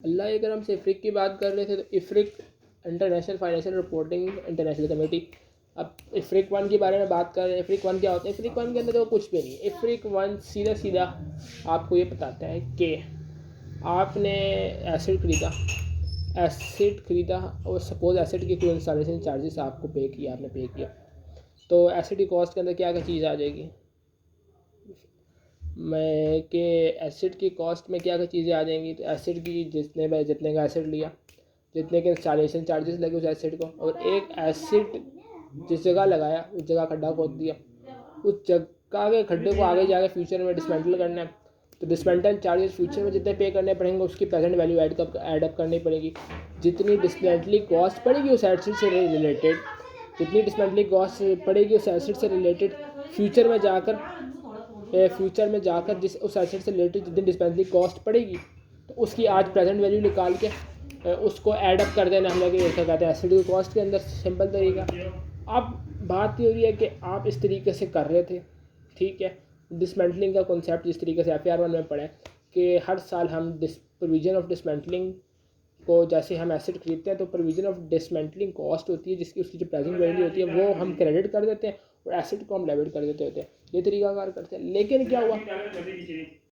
अल्लाह के करम से इफ्रिक की बात कर रहे थे, तो IFRIC international financial reporting international committee. अब इफ्रिक वन के बारे में बात कर रहे हैं। इफ्रिक वन क्या होता है? इफ्रिक वन के अंदर तो कुछ भी नहीं। इफ्रिक वन सीधा सीधा आपको ये बताता है कि आपने एसिड ख़रीदा और सपोज़ एसिड की कोई इंस्टॉलेशन चार्जेस आपको आपने पे किया, तो एसिड की कॉस्ट के अंदर क्या क्या चीज़ आ जाएगी? मैं कि एसिड की कॉस्ट में क्या क्या चीज़ें आ जाएंगी? तो एसिड की जितने का एसिड लिया, जितने के इंस्टॉलेशन चार्जेस लगे उस एसिड को, और एक एसिड जिस जगह लगाया उस जगह खड्डा खोद दिया, उस जगह के खड्डे को आगे जाके फ्यूचर में डिसमेंटल करना है, तो डिसमेंटल चार्जेस फ्यूचर में जितने पे करने पड़ेंगे उसकी प्रेजेंट वैल्यू ऐड अप करनी पड़ेगी। जितनी डिसमेंटलिंग कॉस्ट पड़ेगी उस एसिड से रिलेटेड, जितनी डिसमेंटलिंग कॉस्ट पड़ेगी उस एसिड से रिलेटेड, फ्यूचर में जाकर जिस उस एसिड से रिलेटेड जितनी डिस्पेंसरी कॉस्ट पड़ेगी, तो उसकी आज प्रेजेंट वैल्यू निकाल के उसको ऐड अप कर देना, हम लोग क्या कहते हैं एसिड की कॉस्ट के अंदर। सिंपल तरीका। अब बात ये हो रही है कि आप इस तरीके से कर रहे थे, ठीक है। डिसमेंटलिंग का कॉन्सेप्ट जिस तरीके से FR1 में पढ़ा है कि हर साल हम प्रोविजन ऑफ डिसमेंटलिंग को, जैसे हम एसिड खरीदते हैं तो प्रोविजन ऑफ डिसमेंटलिंग कॉस्ट होती है जिसकी उसकी जो प्रेजेंट वैल्यू होती है वो हम क्रेडिट कर देते हैं और एसिड को हम डेबिट कर देते होते हैं। ये तरीका कार करते हैं। लेकिन क्या हुआ